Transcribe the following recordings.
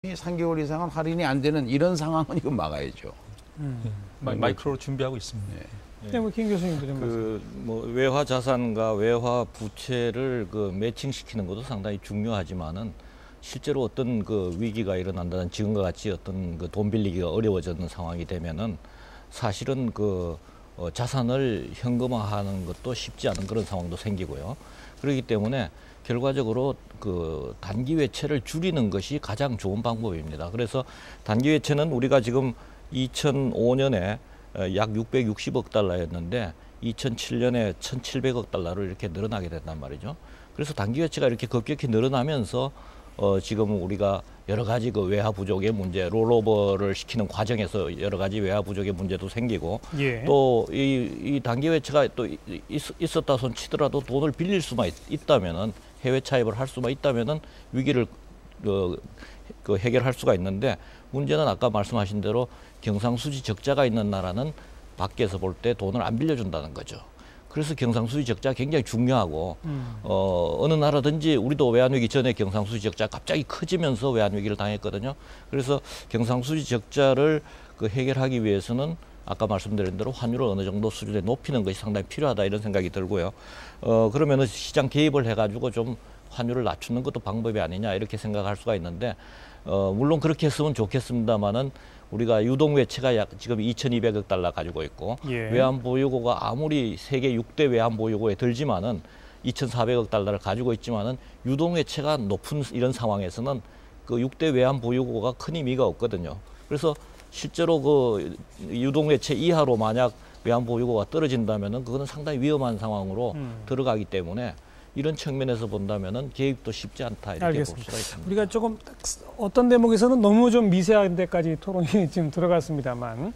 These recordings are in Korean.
3개월 이상은 할인이 안 되는 이런 상황은 이거 막아야죠. 마이크로 준비하고 있습니다. 네, 뭐 김 교수님도 좀 말씀. 뭐 외화 자산과 외화 부채를 매칭시키는 것도 상당히 중요하지만은 실제로 어떤 위기가 일어난다는 지금과 같이 어떤 돈 빌리기가 어려워지는 상황이 되면은 사실은 자산을 현금화하는 것도 쉽지 않은 그런 상황도 생기고요. 그렇기 때문에 결과적으로 단기 외채를 줄이는 것이 가장 좋은 방법입니다. 그래서 단기 외채는 우리가 지금 2005년에 약 660억 달러였는데 2007년에 1,700억 달러로 이렇게 늘어나게 된단 말이죠. 그래서 단기 외채가 이렇게 급격히 늘어나면서 지금 우리가 여러 가지 외화 부족의 문제, 롤오버를 시키는 과정에서 여러 가지 외화 부족의 문제도 생기고 또 이 단기 외채가 또 있었다 손 치더라도 돈을 빌릴 수만 있다면은 해외 차입을 할 수만 있다면은 위기를 해결할 수가 있는데 문제는 아까 말씀하신 대로 경상수지 적자가 있는 나라는 밖에서 볼 때 돈을 안 빌려준다는 거죠. 그래서 경상수지 적자가 굉장히 중요하고 어느 나라든지 우리도 외환위기 전에 경상수지 적자가 갑자기 커지면서 외환위기를 당했거든요. 그래서 경상수지 적자를 해결하기 위해서는 아까 말씀드린 대로 환율을 어느 정도 수준에 높이는 것이 상당히 필요하다 이런 생각이 들고요. 그러면은 시장 개입을 해가지고 좀 환율을 낮추는 것도 방법이 아니냐 이렇게 생각할 수가 있는데 물론 그렇게 했으면 좋겠습니다만은 우리가 유동 외채가 지금 2,200억 달러 가지고 있고 외환 보유고가 아무리 세계 6대 외환 보유고에 들지만은 2,400억 달러를 가지고 있지만은 유동 외채가 높은 이런 상황에서는 6대 외환 보유고가 큰 의미가 없거든요. 그래서 실제로 유동 외채 이하로 만약 외환 보유고가 떨어진다면은 그거는 상당히 위험한 상황으로 들어가기 때문에 이런 측면에서 본다면은 개입도 쉽지 않다 이렇게 볼 수가 있습니다. 우리가 조금 어떤 대목에서는 너무 좀 미세한 데까지 토론이 지금 들어갔습니다만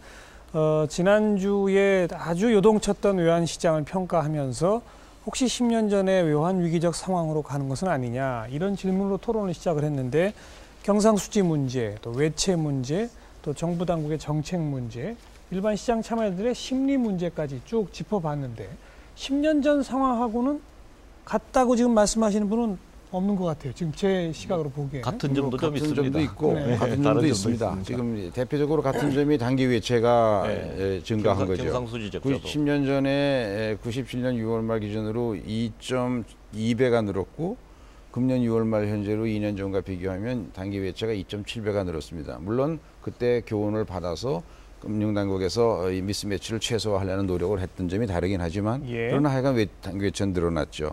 지난주에 아주 요동쳤던 외환 시장을 평가하면서 혹시 10년 전에 외환 위기적 상황으로 가는 것은 아니냐 이런 질문으로 토론을 시작을 했는데 경상수지 문제, 또 외채 문제, 또 정부 당국의 정책 문제, 일반 시장 참여자들의 심리 문제까지 쭉 짚어봤는데 10년 전 상황하고는 같다고 지금 말씀하시는 분은 없는 것 같아요. 지금 제 시각으로 보기에. 같은 점도 좀 있습니다. 점도 있고 같은 점도 있습니다. 지금 대표적으로 같은 점이 단기 외채가 증가한 거죠. 경상수지 적자도. 10년 전에 97년 6월 말 기준으로 2.2배가 늘었고 금년 6월 말 현재로 2년 전과 비교하면 단기 외채가 2.7배가 늘었습니다. 물론 그때 교훈을 받아서 금융당국에서 이 미스매치를 최소화하려는 노력을 했던 점이 다르긴 하지만 그러나 하여간 단기 외채는 늘어났죠.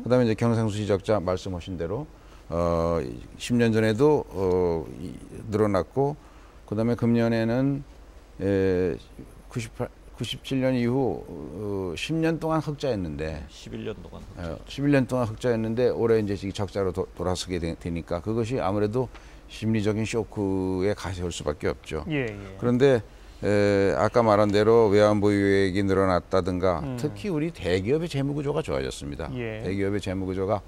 그다음에 이제 경상수지 적자 말씀하신 대로 10년 전에도 늘어났고 그다음에 금년에는 97년 이후 10년 동안 흑자였는데 11년 동안 흑자였는데 올해 이제 적자로 돌아서게 되니까 그것이 아무래도 심리적인 쇼크에 가세울 수밖에 없죠. 그런데 아까 말한 대로 외환 보유액이 늘어났다든가 특히 우리 대기업의 재무구조가 좋아졌습니다. 대기업의 재무구조가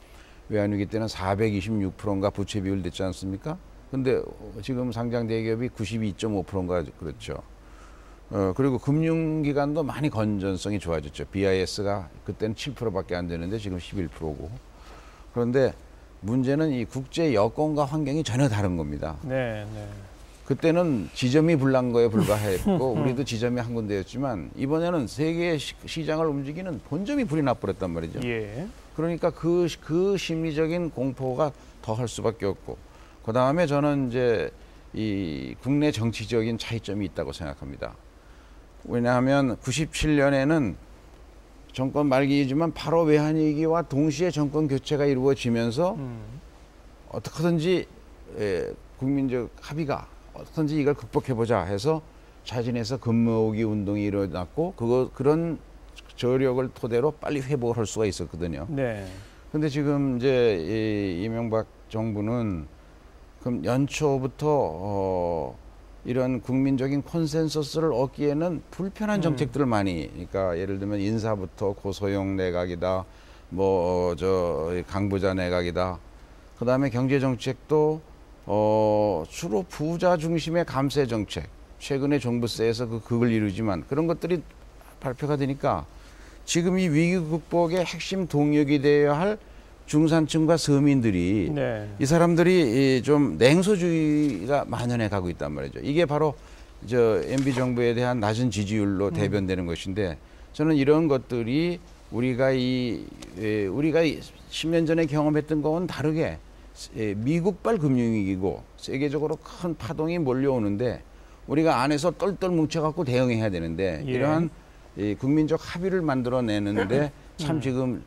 외환위기 때는 426%인가 부채 비율 됐지 않습니까? 근데 지금 상장 대기업이 92.5%인가 그렇죠. 그리고 금융기관도 많이 건전성이 좋아졌죠. BIS가 그때는 7%밖에 안 되는데 지금 11%고. 그런데 문제는 이 국제 여건과 환경이 전혀 다른 겁니다. 그때는 지점이 불난 거에 불과했고 우리도 지점이 한 군데였지만 이번에는 세계 시장을 움직이는 본점이 불이 나버렸단 말이죠. 그러니까 그 심리적인 공포가 더 할 수밖에 없고 그다음에 저는 이제 이 국내 정치적인 차이점이 있다고 생각합니다. 왜냐하면 97년에는 정권 말기이지만 바로 외환위기와 동시에 정권 교체가 이루어지면서 어떻게든지 국민적 합의가 어떻든지 이걸 극복해보자 해서 자진해서 금모으기 운동이 일어났고 그런 저력을 토대로 빨리 회복을 할 수가 있었거든요. 근데 지금 이제 이명박 정부는 그럼 연초부터 이런 국민적인 콘센서스를 얻기에는 불편한 정책들을 많이, 그러니까 예를 들면 인사부터 고소영 내각이다, 강부자 내각이다. 그 다음에 경제 정책도 주로 부자 중심의 감세 정책, 최근에 종부세에서 극을 이루지만 그런 것들이 발표가 되니까 지금 이 위기 극복의 핵심 동력이 되어야 할 중산층과 서민들이 네. 이 사람들이 좀 냉소주의가 만연해 가고 있단 말이죠. 이게 바로 저 MB 정부에 대한 낮은 지지율로 대변되는 것인데 저는 이런 것들이 우리가 10년 전에 경험했던 거와는 다르게 미국발 금융위기고 세계적으로 큰 파동이 몰려오는데 우리가 안에서 똘똘 뭉쳐갖고 대응해야 되는데 예. 이러한 국민적 합의를 만들어내는데 참 지금